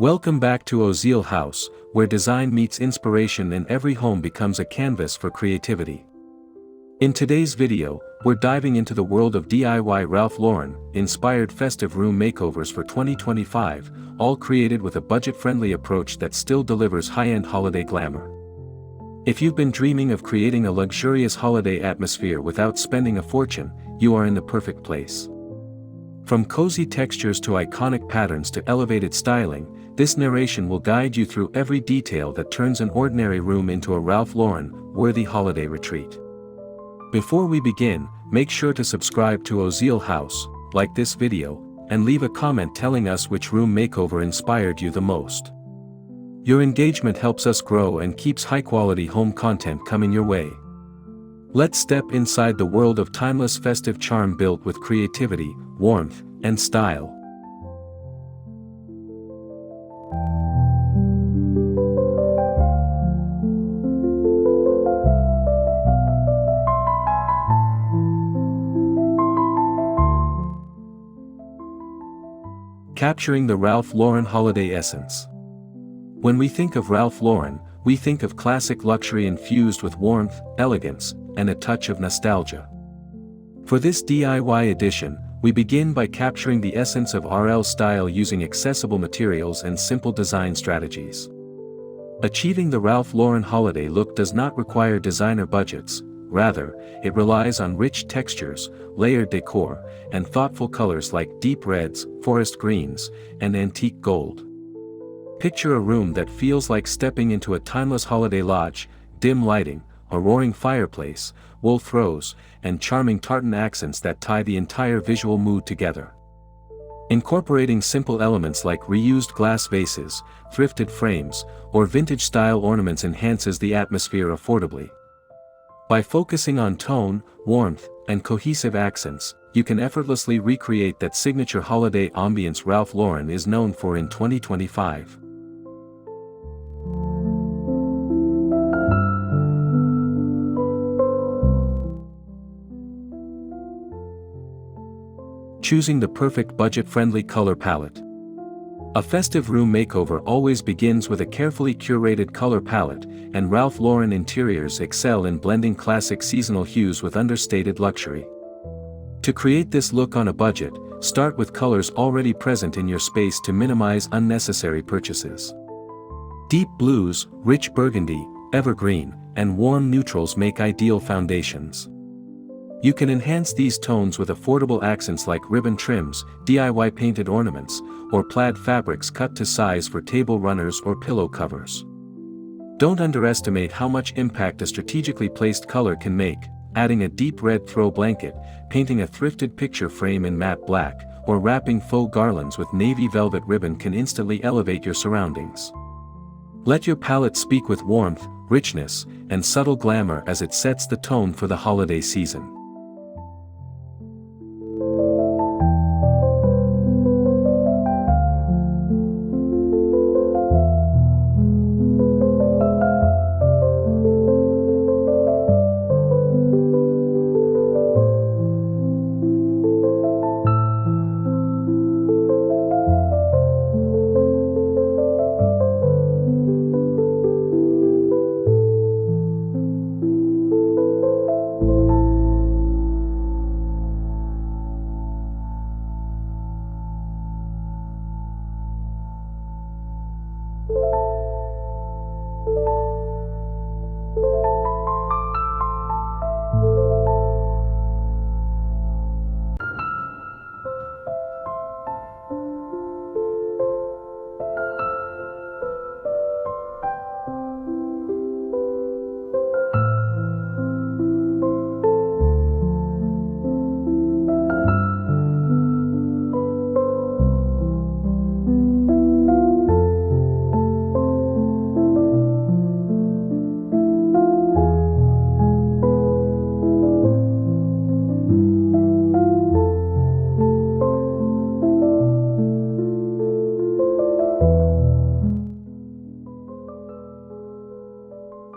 Welcome back to Ozil House, where design meets inspiration and every home becomes a canvas for creativity. In today's video, we're diving into the world of DIY Ralph Lauren inspired festive room makeovers for 2025, all created with a budget-friendly approach that still delivers high-end holiday glamour. If you've been dreaming of creating a luxurious holiday atmosphere without spending a fortune, you are in the perfect place. From cozy textures to iconic patterns to elevated styling, this narration will guide you through every detail that turns an ordinary room into a Ralph Lauren-worthy holiday retreat. Before we begin, make sure to subscribe to Ozil House, like this video, and leave a comment telling us which room makeover inspired you the most. Your engagement helps us grow and keeps high-quality home content coming your way. Let's step inside the world of timeless festive charm built with creativity, warmth, and style. Capturing the Ralph Lauren holiday essence. When we think of Ralph Lauren, we think of classic luxury infused with warmth, elegance, and a touch of nostalgia. For this DIY edition, we begin by capturing the essence of RL style using accessible materials and simple design strategies. Achieving the Ralph Lauren holiday look does not require designer budgets, rather, it relies on rich textures, layered decor, and thoughtful colors like deep reds, forest greens, and antique gold. Picture a room that feels like stepping into a timeless holiday lodge, dim lighting, a roaring fireplace, wool throws, and charming tartan accents that tie the entire visual mood together. Incorporating simple elements like reused glass vases, thrifted frames, or vintage-style ornaments enhances the atmosphere affordably. By focusing on tone, warmth, and cohesive accents, you can effortlessly recreate that signature holiday ambience Ralph Lauren is known for in 2025. Choosing the perfect budget-friendly color palette. A festive room makeover always begins with a carefully curated color palette, and Ralph Lauren interiors excel in blending classic seasonal hues with understated luxury. To create this look on a budget, start with colors already present in your space to minimize unnecessary purchases. Deep blues, rich burgundy, evergreen, and warm neutrals make ideal foundations. You can enhance these tones with affordable accents like ribbon trims, DIY painted ornaments, or plaid fabrics cut to size for table runners or pillow covers. Don't underestimate how much impact a strategically placed color can make. Adding a deep red throw blanket, painting a thrifted picture frame in matte black, or wrapping faux garlands with navy velvet ribbon can instantly elevate your surroundings. Let your palette speak with warmth, richness, and subtle glamour as it sets the tone for the holiday season.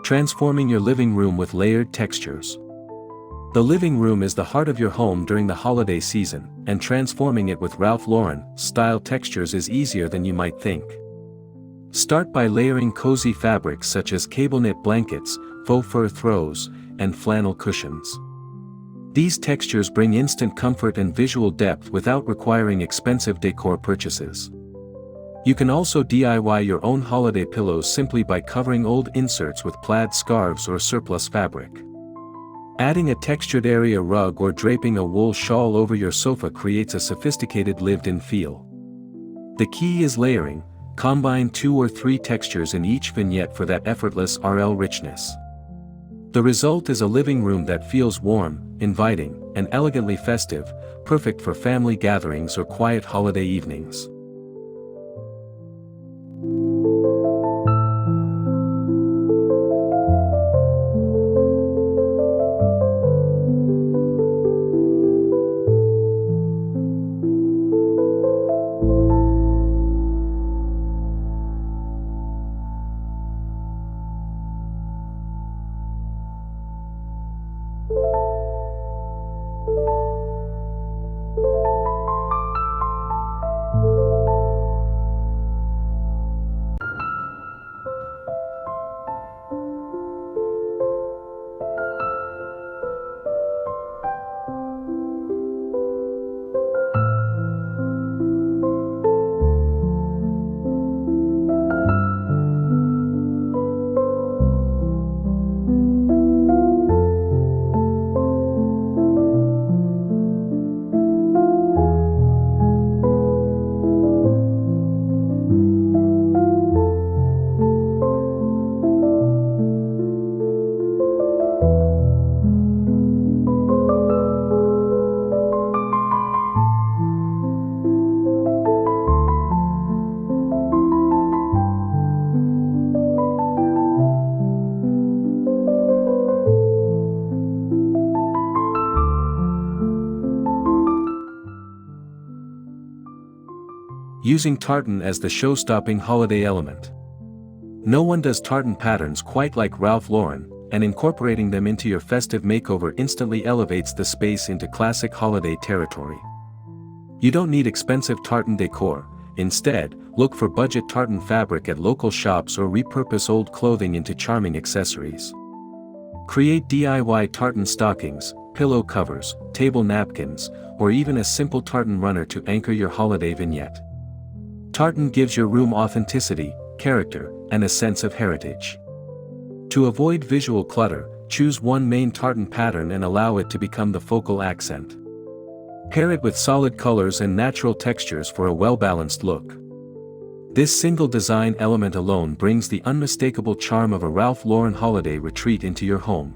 Transforming your living room with layered textures. The living room is the heart of your home during the holiday season, and transforming it with Ralph Lauren style textures is easier than you might think. Start by layering cozy fabrics such as cable knit blankets, faux fur throws, and flannel cushions. These textures bring instant comfort and visual depth without requiring expensive decor purchases. You can also DIY your own holiday pillows simply by covering old inserts with plaid scarves or surplus fabric. Adding a textured area rug or draping a wool shawl over your sofa creates a sophisticated lived-in feel. The key is layering. Combine 2 or 3 textures in each vignette for that effortless RL richness. The result is a living room that feels warm, inviting, and elegantly festive, perfect for family gatherings or quiet holiday evenings. Using tartan as the show-stopping holiday element. No one does tartan patterns quite like Ralph Lauren, and incorporating them into your festive makeover instantly elevates the space into classic holiday territory. You don't need expensive tartan decor. Instead, look for budget tartan fabric at local shops or repurpose old clothing into charming accessories. Create DIY tartan stockings, pillow covers, table napkins, or even a simple tartan runner to anchor your holiday vignette. Tartan gives your room authenticity, character, and a sense of heritage. To avoid visual clutter, choose one main tartan pattern and allow it to become the focal accent. Pair it with solid colors and natural textures for a well-balanced look. This single design element alone brings the unmistakable charm of a Ralph Lauren holiday retreat into your home.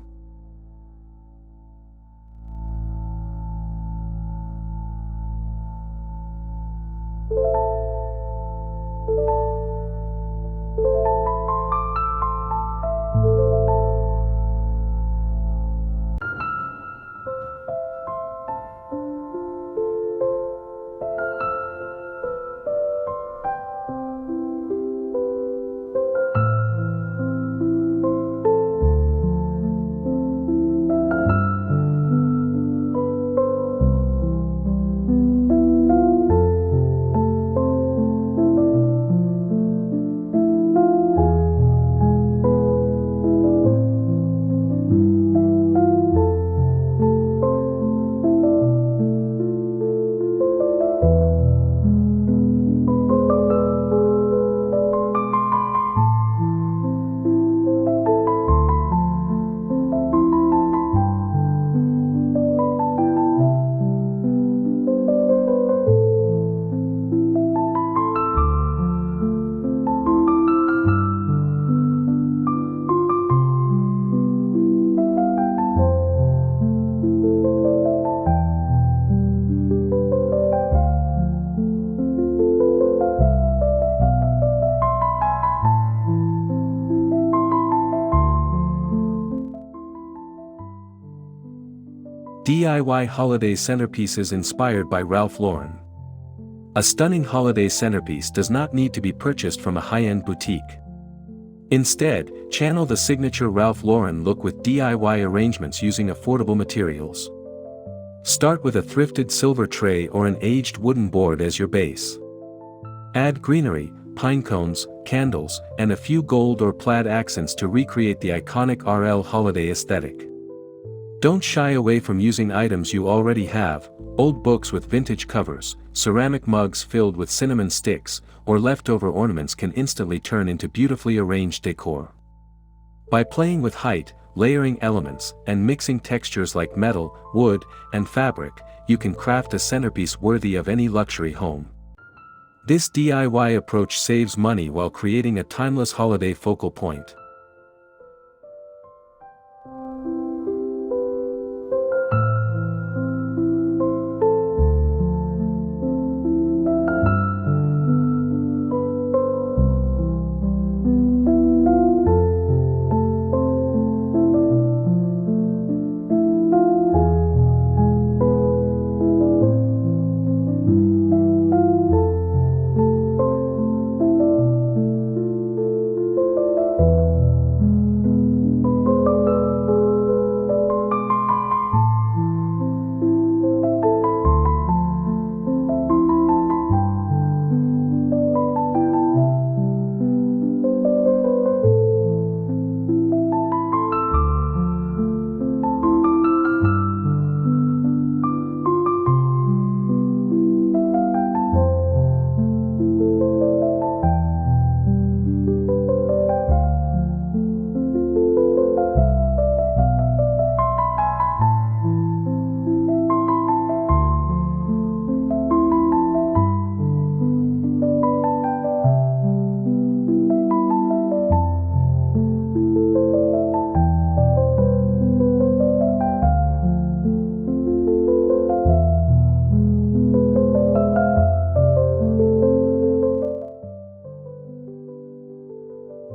DIY holiday centerpieces inspired by Ralph Lauren. A stunning holiday centerpiece does not need to be purchased from a high-end boutique. Instead, channel the signature Ralph Lauren look with DIY arrangements using affordable materials. Start with a thrifted silver tray or an aged wooden board as your base. Add greenery, pine cones, candles, and a few gold or plaid accents to recreate the iconic RL holiday aesthetic. Don't shy away from using items you already have, old books with vintage covers, ceramic mugs filled with cinnamon sticks, or leftover ornaments can instantly turn into beautifully arranged decor. By playing with height, layering elements, and mixing textures like metal, wood, and fabric, you can craft a centerpiece worthy of any luxury home. This DIY approach saves money while creating a timeless holiday focal point.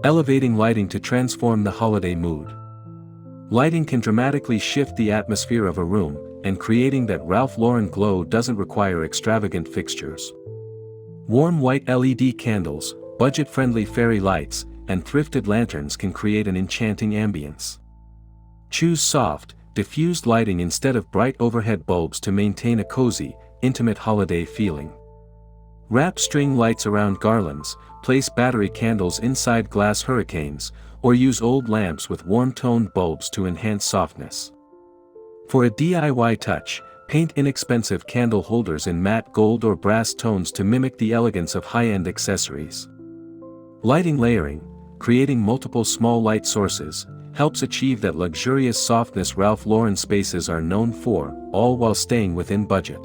Elevating lighting to transform the holiday mood. Lighting can dramatically shift the atmosphere of a room, and creating that Ralph Lauren glow doesn't require extravagant fixtures. Warm white LED candles, budget-friendly fairy lights, and thrifted lanterns can create an enchanting ambience. Choose soft, diffused lighting instead of bright overhead bulbs to maintain a cozy, intimate holiday feeling. Wrap string lights around garlands, place battery candles inside glass hurricanes, or use old lamps with warm-toned bulbs to enhance softness. For a DIY touch, paint inexpensive candle holders in matte gold or brass tones to mimic the elegance of high-end accessories. Lighting layering, creating multiple small light sources, helps achieve that luxurious softness Ralph Lauren spaces are known for, all while staying within budget.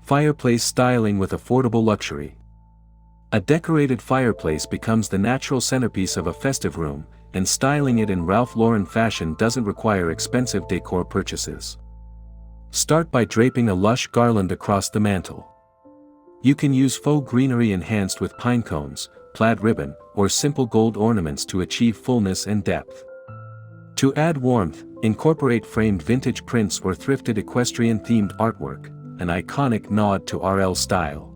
Fireplace styling with affordable luxury. A decorated fireplace becomes the natural centerpiece of a festive room, and styling it in Ralph Lauren fashion doesn't require expensive decor purchases. Start by draping a lush garland across the mantel. You can use faux greenery enhanced with pine cones, plaid ribbon, or simple gold ornaments to achieve fullness and depth. To add warmth, incorporate framed vintage prints or thrifted equestrian-themed artwork, an iconic nod to RL style.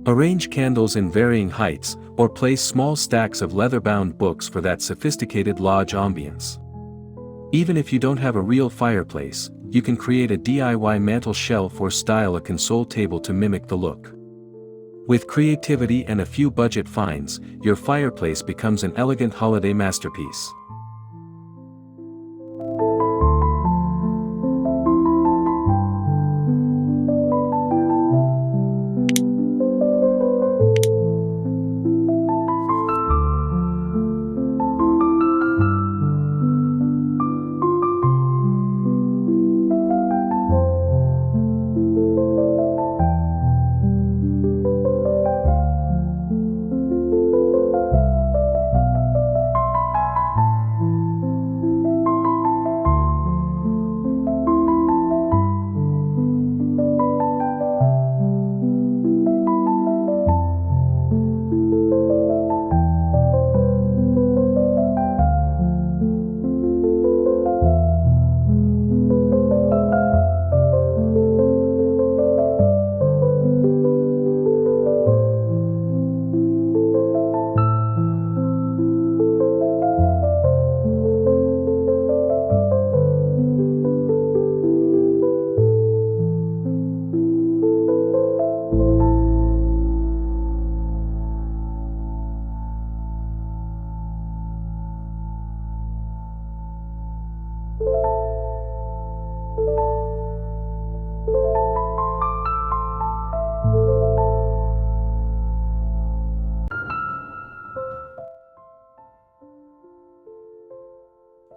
Arrange candles in varying heights, or place small stacks of leather-bound books for that sophisticated lodge ambience. Even if you don't have a real fireplace, you can create a DIY mantel shelf or style a console table to mimic the look. With creativity and a few budget finds, your fireplace becomes an elegant holiday masterpiece.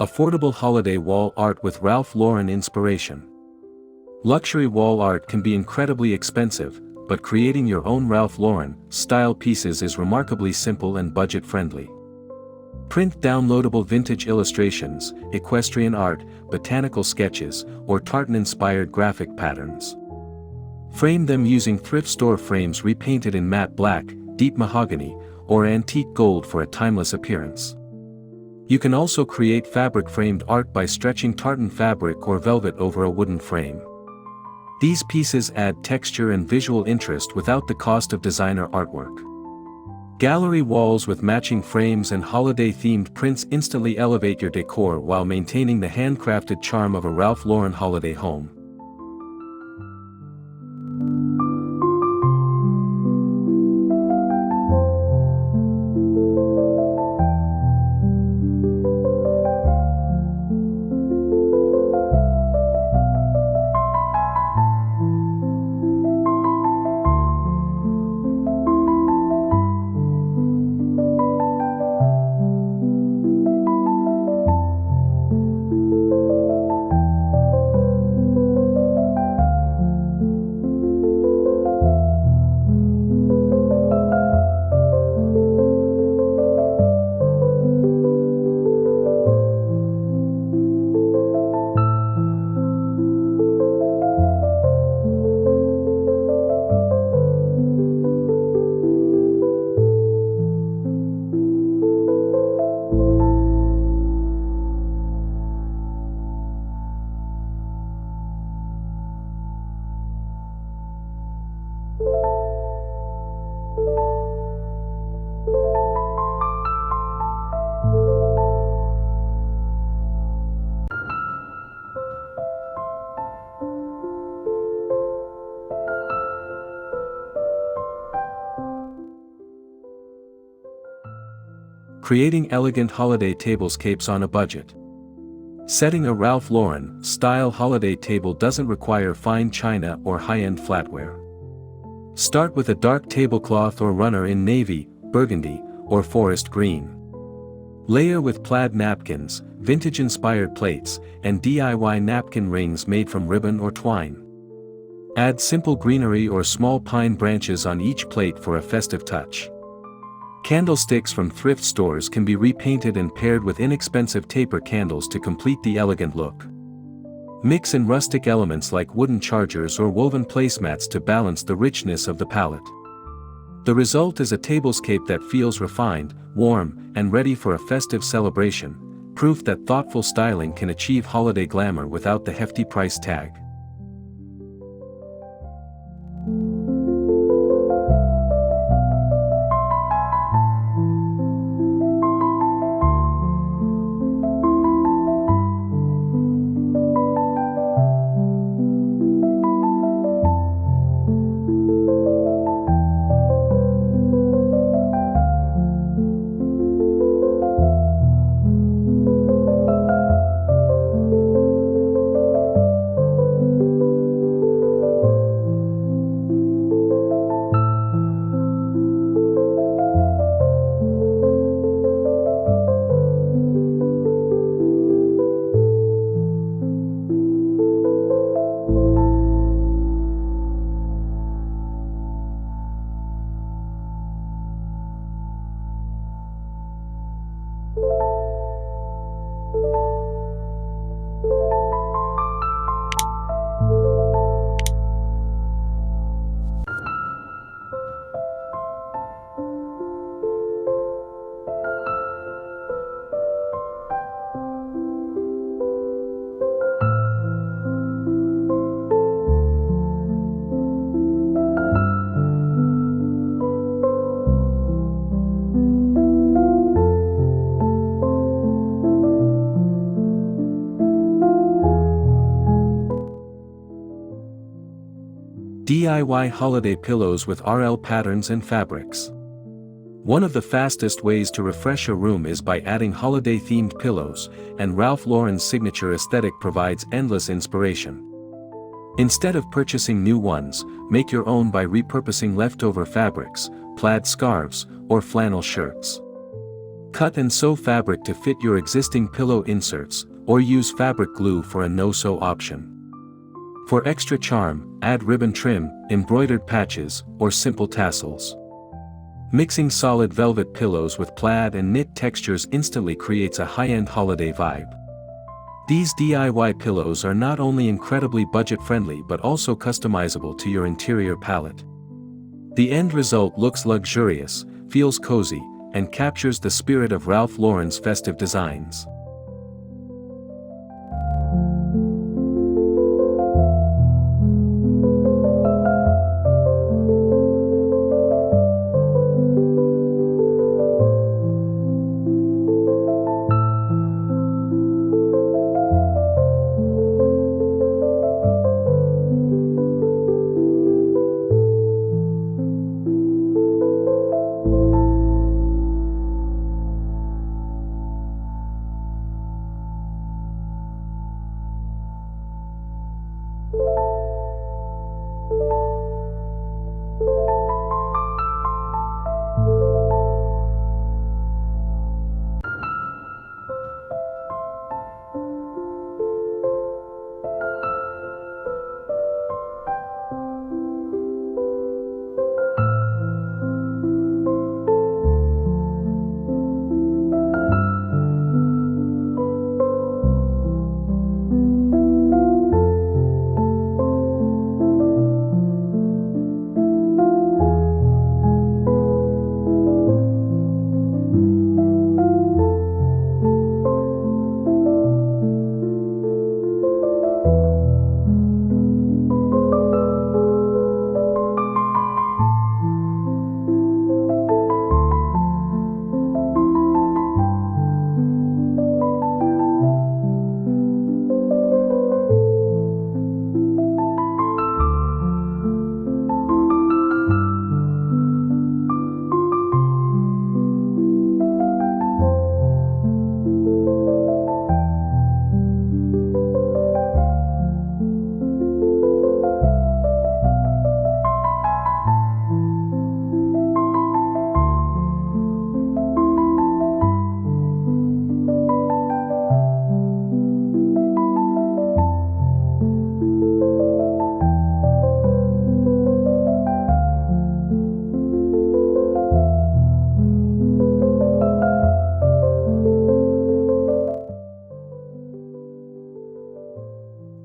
Affordable holiday wall art with Ralph Lauren inspiration. Luxury wall art can be incredibly expensive, but creating your own Ralph Lauren style pieces is remarkably simple and budget-friendly. Print downloadable vintage illustrations, equestrian art, botanical sketches, or tartan-inspired graphic patterns. Frame them using thrift store frames repainted in matte black, deep mahogany, or antique gold for a timeless appearance. You can also create fabric-framed art by stretching tartan fabric or velvet over a wooden frame. These pieces add texture and visual interest without the cost of designer artwork. Gallery walls with matching frames and holiday-themed prints instantly elevate your decor while maintaining the handcrafted charm of a Ralph Lauren holiday home. Creating elegant holiday tablescapes on a budget. Setting a Ralph Lauren style holiday table doesn't require fine china or high-end flatware. Start with a dark tablecloth or runner in navy, burgundy, or forest green. Layer with plaid napkins, vintage-inspired plates, and DIY napkin rings made from ribbon or twine. Add simple greenery or small pine branches on each plate for a festive touch. Candlesticks from thrift stores can be repainted and paired with inexpensive taper candles to complete the elegant look. Mix in rustic elements like wooden chargers or woven placemats to balance the richness of the palette. The result is a tablescape that feels refined, warm, and ready for a festive celebration, proof that thoughtful styling can achieve holiday glamour without the hefty price tag. DIY holiday pillows with RL patterns and fabrics. One of the fastest ways to refresh a room is by adding holiday-themed pillows, and Ralph Lauren's signature aesthetic provides endless inspiration. Instead of purchasing new ones, make your own by repurposing leftover fabrics, plaid scarves, or flannel shirts. Cut and sew fabric to fit your existing pillow inserts, or use fabric glue for a no-sew option. For extra charm, add ribbon trim, embroidered patches, or simple tassels. Mixing solid velvet pillows with plaid and knit textures instantly creates a high-end holiday vibe. These DIY pillows are not only incredibly budget-friendly but also customizable to your interior palette. The end result looks luxurious, feels cozy, and captures the spirit of Ralph Lauren's festive designs.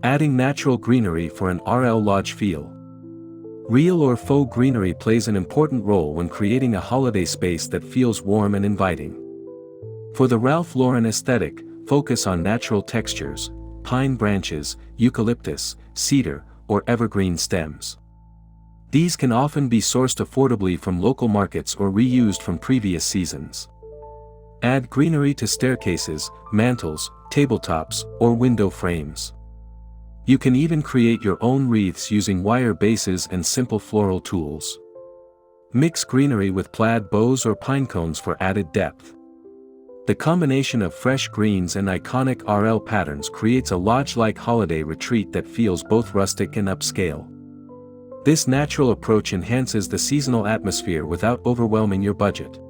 Adding natural greenery for an RL Lodge feel. Real or faux greenery plays an important role when creating a holiday space that feels warm and inviting. For the Ralph Lauren aesthetic, focus on natural textures, pine branches, eucalyptus, cedar, or evergreen stems. These can often be sourced affordably from local markets or reused from previous seasons. Add greenery to staircases, mantels, tabletops, or window frames. You can even create your own wreaths using wire bases and simple floral tools. Mix greenery with plaid bows or pine cones for added depth. The combination of fresh greens and iconic RL patterns creates a lodge-like holiday retreat that feels both rustic and upscale. This natural approach enhances the seasonal atmosphere without overwhelming your budget.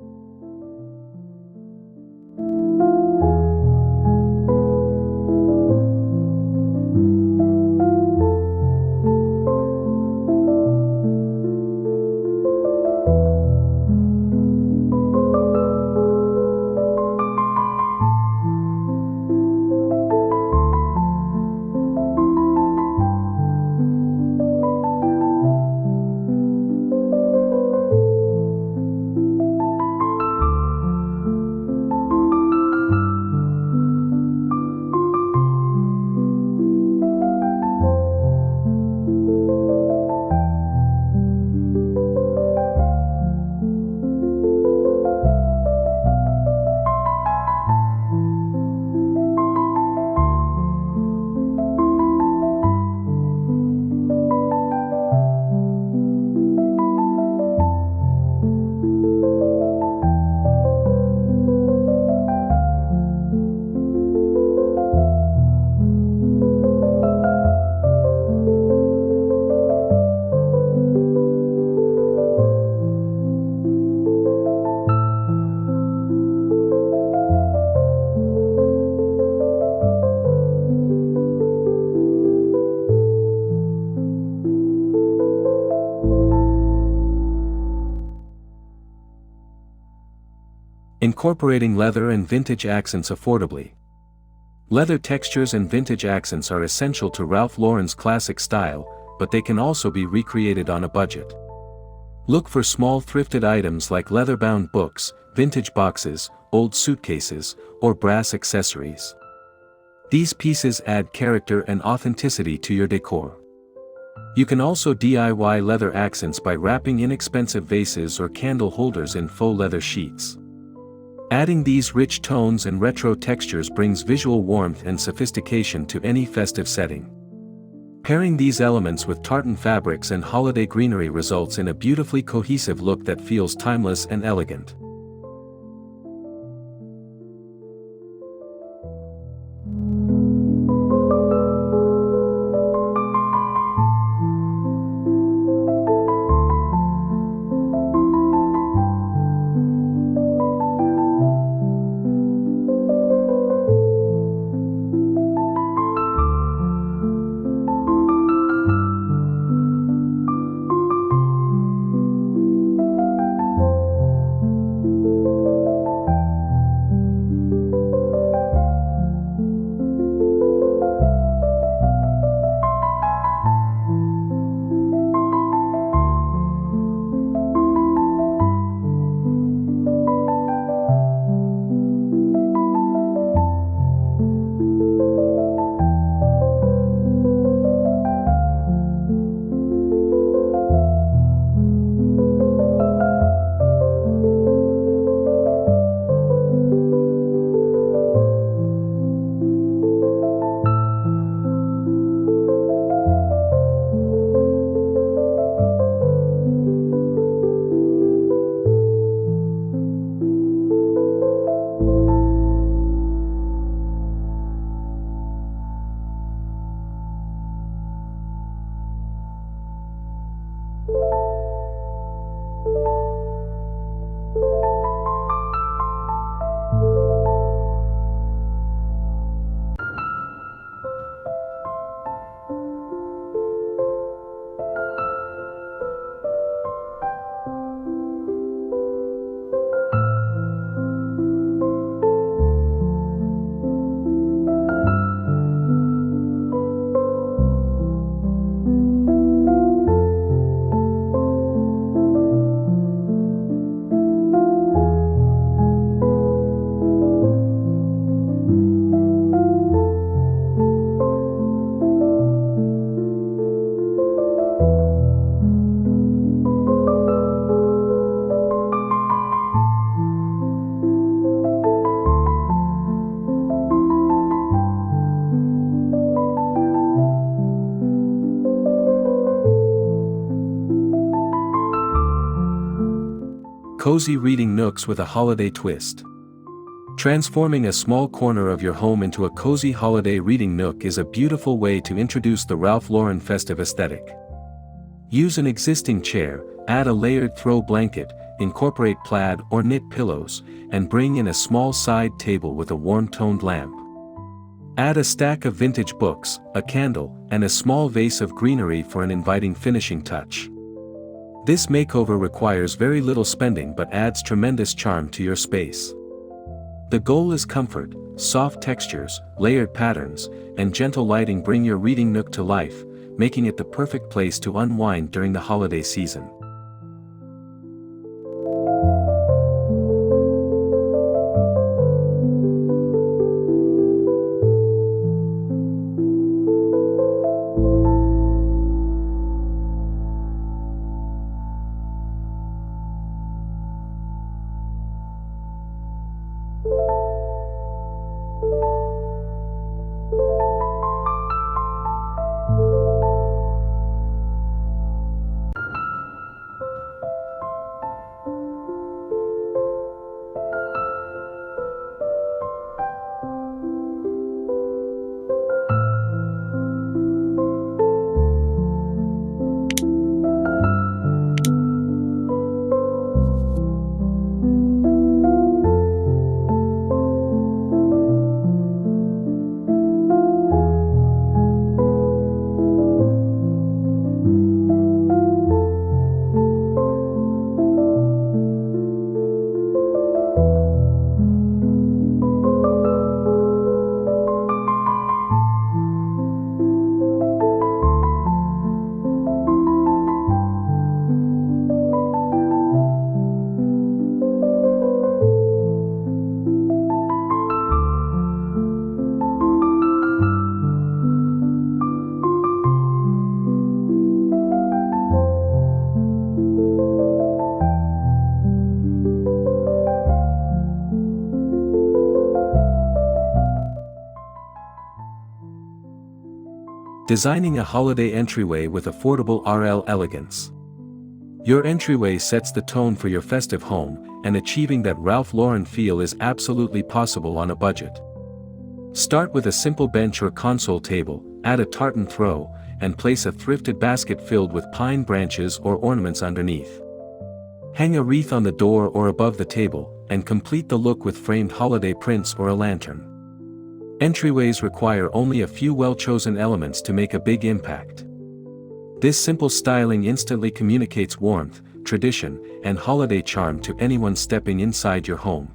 Incorporating leather and vintage accents affordably. Leather textures and vintage accents are essential to Ralph Lauren's classic style, but they can also be recreated on a budget. Look for small thrifted items like leather-bound books, vintage boxes, old suitcases, or brass accessories. These pieces add character and authenticity to your decor. You can also DIY leather accents by wrapping inexpensive vases or candle holders in faux leather sheets. Adding these rich tones and retro textures brings visual warmth and sophistication to any festive setting. Pairing these elements with tartan fabrics and holiday greenery results in a beautifully cohesive look that feels timeless and elegant. Cozy reading nooks with a holiday twist. Transforming a small corner of your home into a cozy holiday reading nook is a beautiful way to introduce the Ralph Lauren festive aesthetic. Use an existing chair, add a layered throw blanket, incorporate plaid or knit pillows, and bring in a small side table with a warm-toned lamp. Add a stack of vintage books, a candle, and a small vase of greenery for an inviting finishing touch. This makeover requires very little spending but adds tremendous charm to your space. The goal is comfort, soft textures, layered patterns, and gentle lighting bring your reading nook to life, making it the perfect place to unwind during the holiday season. Designing a holiday entryway with affordable RL elegance. Your entryway sets the tone for your festive home, and achieving that Ralph Lauren feel is absolutely possible on a budget. Start with a simple bench or console table, add a tartan throw, and place a thrifted basket filled with pine branches or ornaments underneath. Hang a wreath on the door or above the table, and complete the look with framed holiday prints or a lantern. Entryways require only a few well-chosen elements to make a big impact. This simple styling instantly communicates warmth, tradition, and holiday charm to anyone stepping inside your home.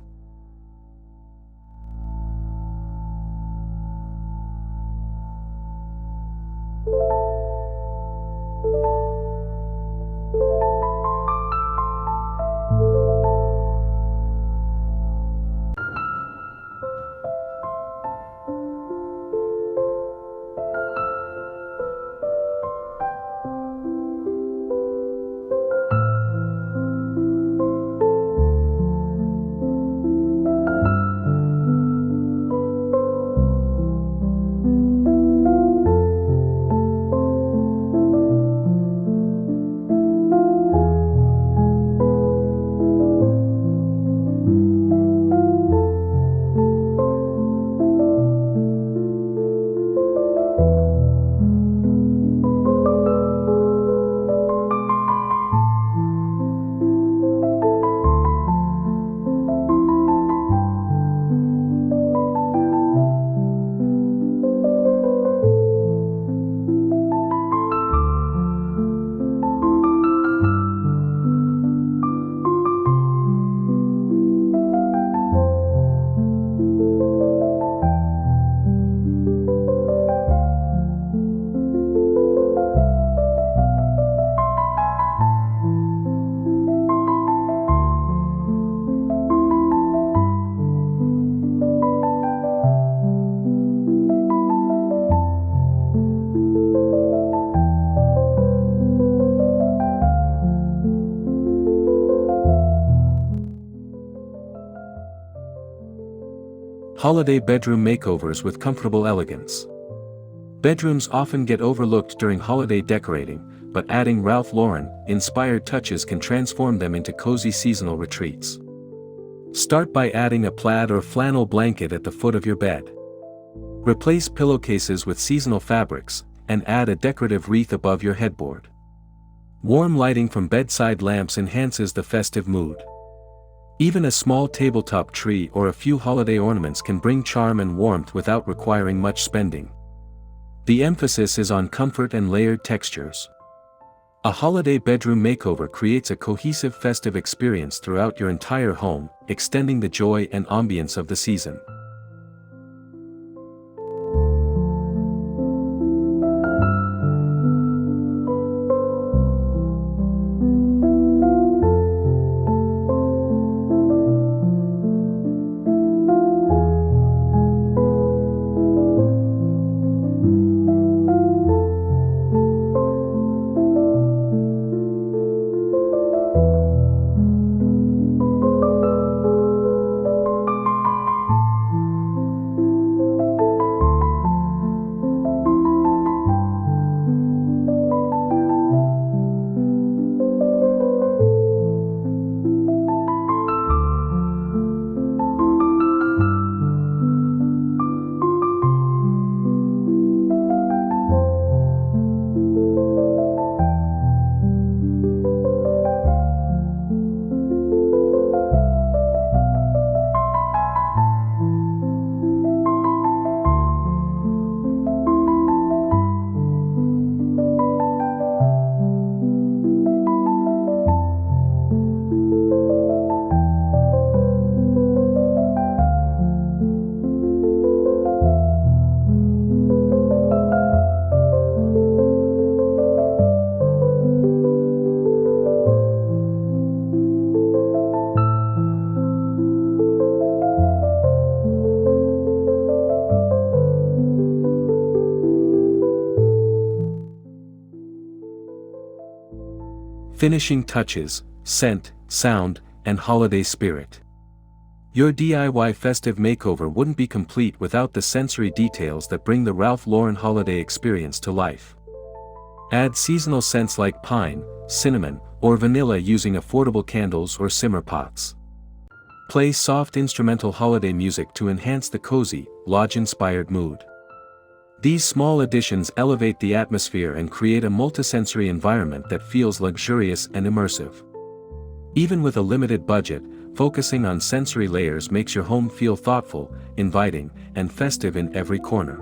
Holiday bedroom makeovers with comfortable elegance. Bedrooms often get overlooked during holiday decorating, but adding Ralph Lauren-inspired touches can transform them into cozy seasonal retreats. Start by adding a plaid or flannel blanket at the foot of your bed. Replace pillowcases with seasonal fabrics, and add a decorative wreath above your headboard. Warm lighting from bedside lamps enhances the festive mood. Even a small tabletop tree or a few holiday ornaments can bring charm and warmth without requiring much spending. The emphasis is on comfort and layered textures. A holiday bedroom makeover creates a cohesive festive experience throughout your entire home, extending the joy and ambience of the season. Finishing touches, scent, sound, and holiday spirit. Your DIY festive makeover wouldn't be complete without the sensory details that bring the Ralph Lauren holiday experience to life. Add seasonal scents like pine, cinnamon, or vanilla using affordable candles or simmer pots. Play soft instrumental holiday music to enhance the cozy, lodge-inspired mood. These small additions elevate the atmosphere and create a multisensory environment that feels luxurious and immersive. Even with a limited budget, focusing on sensory layers makes your home feel thoughtful, inviting, and festive in every corner.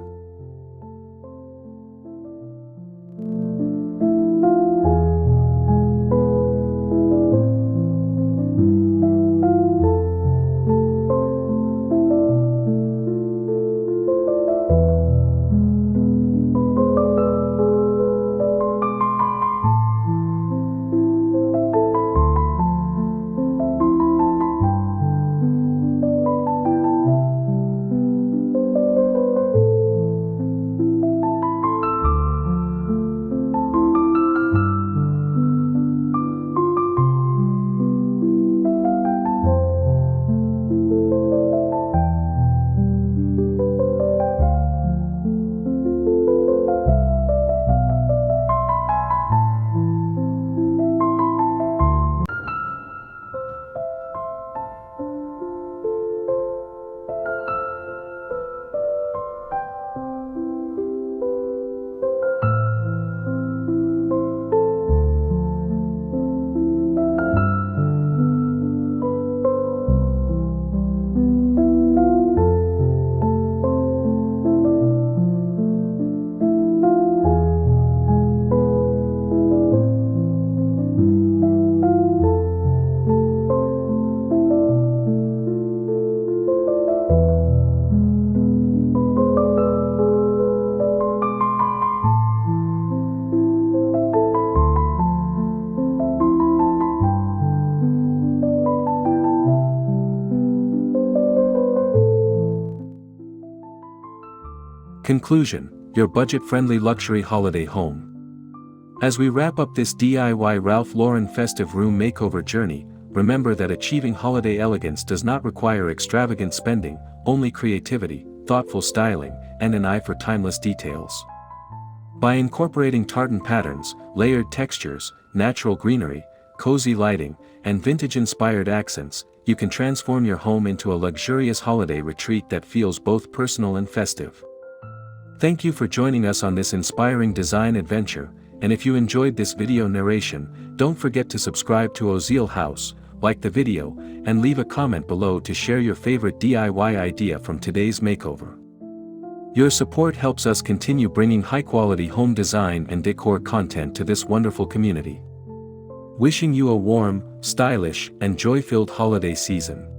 Conclusion: your budget-friendly luxury holiday home. As we wrap up this DIY Ralph Lauren festive room makeover journey, remember that achieving holiday elegance does not require extravagant spending, only creativity, thoughtful styling, and an eye for timeless details. By incorporating tartan patterns, layered textures, natural greenery, cozy lighting, and vintage-inspired accents, you can transform your home into a luxurious holiday retreat that feels both personal and festive. Thank you for joining us on this inspiring design adventure, and if you enjoyed this video narration, don't forget to subscribe to Ozeal House, like the video, and leave a comment below to share your favorite DIY idea from today's makeover. Your support helps us continue bringing high-quality home design and decor content to this wonderful community. Wishing you a warm, stylish, and joy-filled holiday season.